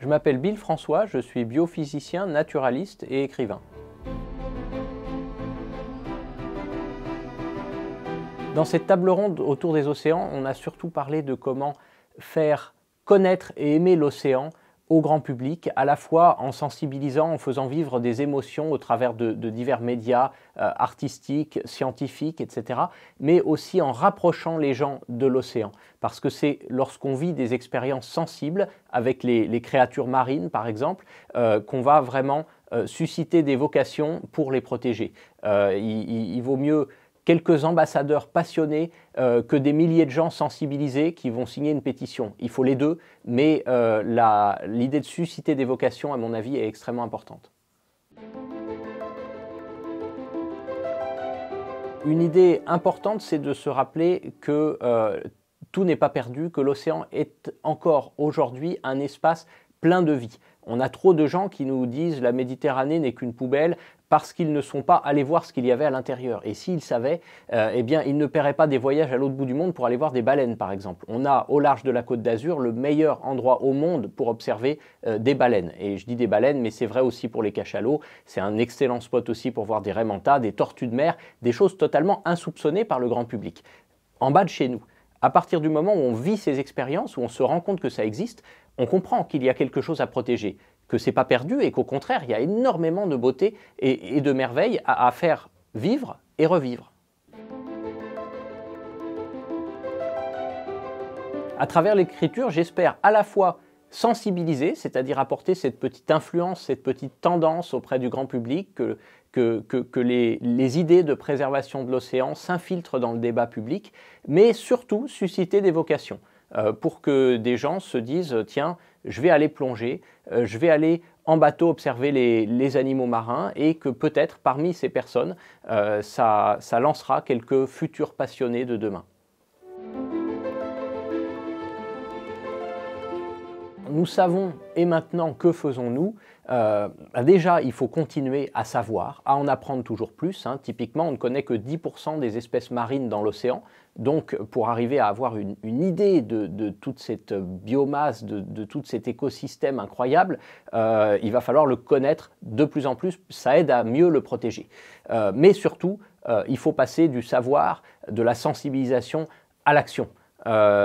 Je m'appelle Bill François, je suis biophysicien, naturaliste et écrivain. Dans cette table ronde autour des océans, on a surtout parlé de comment faire connaître et aimer l'océan au grand public, à la fois en sensibilisant, en faisant vivre des émotions au travers de divers médias artistiques, scientifiques, etc., mais aussi en rapprochant les gens de l'océan. Parce que c'est lorsqu'on vit des expériences sensibles avec les créatures marines, par exemple, qu'on va vraiment susciter des vocations pour les protéger. Il vaut mieux quelques ambassadeurs passionnés que des milliers de gens sensibilisés qui vont signer une pétition. Il faut les deux, mais l'idée de susciter des vocations, à mon avis, est extrêmement importante. Une idée importante, c'est de se rappeler que tout n'est pas perdu, que l'océan est encore aujourd'hui un espace plein de vie. On a trop de gens qui nous disent la Méditerranée n'est qu'une poubelle parce qu'ils ne sont pas allés voir ce qu'il y avait à l'intérieur. Et s'ils savaient, eh bien, ils ne paieraient pas des voyages à l'autre bout du monde pour aller voir des baleines, par exemple. On a au large de la Côte d'Azur le meilleur endroit au monde pour observer des baleines. Et je dis des baleines, mais c'est vrai aussi pour les cachalots. C'est un excellent spot aussi pour voir des raies mantas, des tortues de mer, des choses totalement insoupçonnées par le grand public. En bas de chez nous, à partir du moment où on vit ces expériences, où on se rend compte que ça existe, on comprend qu'il y a quelque chose à protéger, que ce n'est pas perdu et qu'au contraire, il y a énormément de beauté et de merveilles à faire vivre et revivre. À travers l'écriture, j'espère à la fois sensibiliser, c'est-à-dire apporter cette petite influence, cette petite tendance auprès du grand public, que les idées de préservation de l'océan s'infiltrent dans le débat public, mais surtout susciter des vocations. Pour que des gens se disent « tiens, je vais aller plonger, je vais aller en bateau observer les animaux marins » et que peut-être parmi ces personnes, ça lancera quelques futurs passionnés de demain. Nous savons, et maintenant, que faisons-nous? Déjà, il faut continuer à savoir, à en apprendre toujours plus. Typiquement, on ne connaît que 10% des espèces marines dans l'océan. Donc, pour arriver à avoir une idée de toute cette biomasse, de tout cet écosystème incroyable, il va falloir le connaître de plus en plus. Ça aide à mieux le protéger. Mais surtout, il faut passer du savoir, de la sensibilisation à l'action.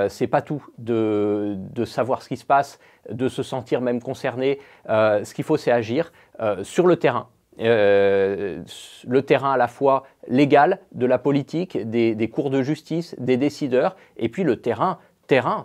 C'est pas tout de savoir ce qui se passe, de se sentir même concerné. Ce qu'il faut, c'est agir sur le terrain. Le terrain à la fois légal, de la politique, des cours de justice, des décideurs, et puis le terrain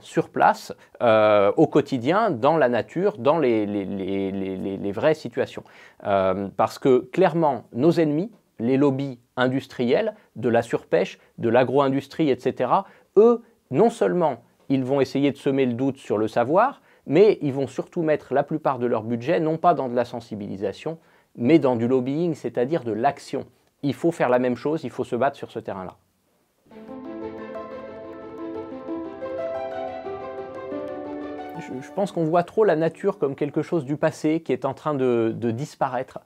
sur place, au quotidien, dans la nature, dans les vraies situations. Parce que clairement, nos ennemis, les lobbies industriels, de la surpêche, de l'agro-industrie, etc., eux, non seulement ils vont essayer de semer le doute sur le savoir, mais ils vont surtout mettre la plupart de leur budget, non pas dans de la sensibilisation, mais dans du lobbying, c'est-à-dire de l'action. Il faut faire la même chose, il faut se battre sur ce terrain-là. Je pense qu'on voit trop la nature comme quelque chose du passé qui est en train de disparaître,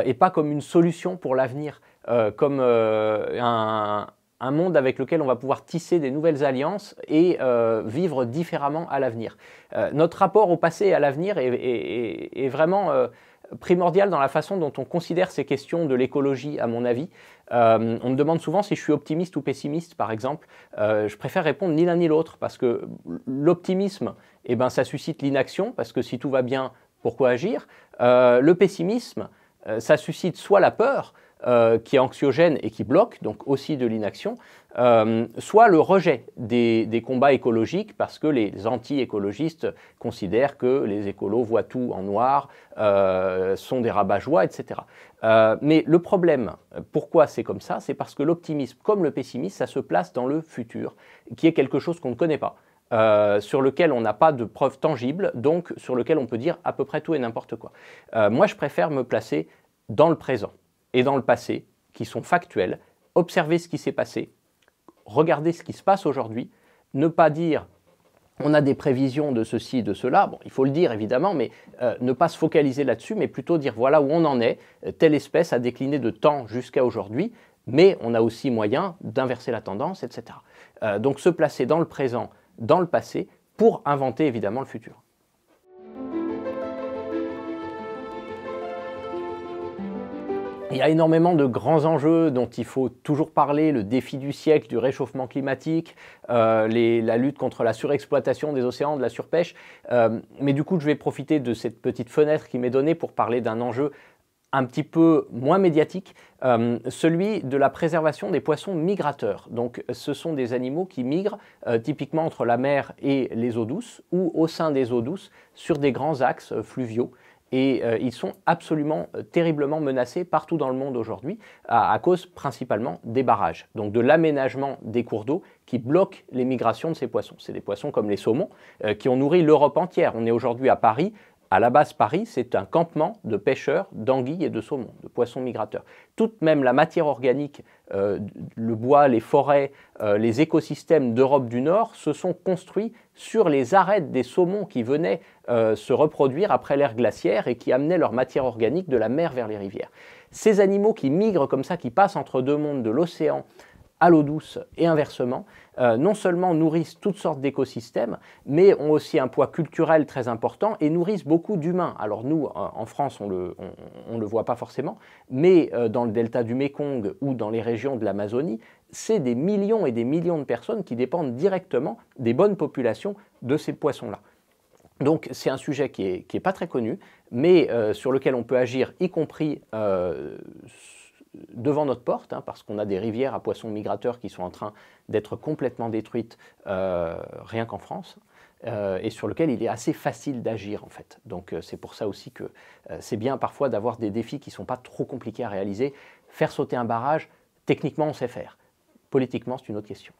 et pas comme une solution pour l'avenir, comme un monde avec lequel on va pouvoir tisser des nouvelles alliances et vivre différemment à l'avenir. Notre rapport au passé et à l'avenir est vraiment primordial dans la façon dont on considère ces questions de l'écologie, à mon avis. On me demande souvent si je suis optimiste ou pessimiste, par exemple. Je préfère répondre ni l'un ni l'autre, parce que l'optimisme, eh ben, ça suscite l'inaction, parce que si tout va bien, pourquoi agir? Le pessimisme, ça suscite soit la peur, qui est anxiogène et qui bloque, donc aussi de l'inaction, soit le rejet des combats écologiques, parce que les anti-écologistes considèrent que les écolos voient tout en noir, sont des rabat-joie, etc. Mais le problème, pourquoi c'est comme ça? C'est parce que l'optimisme, comme le pessimisme, ça se place dans le futur, qui est quelque chose qu'on ne connaît pas. Sur lequel on n'a pas de preuves tangibles, donc sur lequel on peut dire à peu près tout et n'importe quoi. Moi, je préfère me placer dans le présent et dans le passé, qui sont factuels, observer ce qui s'est passé, regarder ce qui se passe aujourd'hui, ne pas dire on a des prévisions de ceci, de cela, bon, il faut le dire évidemment, mais ne pas se focaliser là-dessus, mais plutôt dire voilà où on en est, telle espèce a décliné de temps jusqu'à aujourd'hui, mais on a aussi moyen d'inverser la tendance, etc. Donc se placer dans le présent, dans le passé, pour inventer évidemment le futur. Il y a énormément de grands enjeux dont il faut toujours parler, le défi du siècle du réchauffement climatique, la lutte contre la surexploitation des océans, de la surpêche. Mais du coup, je vais profiter de cette petite fenêtre qui m'est donnée pour parler d'un enjeu un petit peu moins médiatique, celui de la préservation des poissons migrateurs. Donc ce sont des animaux qui migrent typiquement entre la mer et les eaux douces ou au sein des eaux douces sur des grands axes fluviaux. Et ils sont absolument terriblement menacés partout dans le monde aujourd'hui à cause principalement des barrages, donc de l'aménagement des cours d'eau qui bloquent les migrations de ces poissons. C'est des poissons comme les saumons qui ont nourri l'Europe entière. On est aujourd'hui à Paris. À la base, Paris, c'est un campement de pêcheurs d'anguilles et de saumons, de poissons migrateurs. Toute même la matière organique, le bois, les forêts, les écosystèmes d'Europe du Nord se sont construits sur les arêtes des saumons qui venaient se reproduire après l'ère glaciaire et qui amenaient leur matière organique de la mer vers les rivières. Ces animaux qui migrent comme ça, qui passent entre deux mondes, de l'océan à l'eau douce et inversement, non seulement nourrissent toutes sortes d'écosystèmes, mais ont aussi un poids culturel très important et nourrissent beaucoup d'humains. Alors nous, en France, on le voit pas forcément, mais dans le delta du Mékong ou dans les régions de l'Amazonie, c'est des millions et des millions de personnes qui dépendent directement des bonnes populations de ces poissons-là. Donc c'est un sujet qui est pas très connu, mais sur lequel on peut agir, y compris devant notre porte, parce qu'on a des rivières à poissons migrateurs qui sont en train d'être complètement détruites rien qu'en France, et sur lequel il est assez facile d'agir en fait. Donc c'est pour ça aussi que c'est bien parfois d'avoir des défis qui ne sont pas trop compliqués à réaliser. Faire sauter un barrage, techniquement on sait faire. Politiquement, c'est une autre question.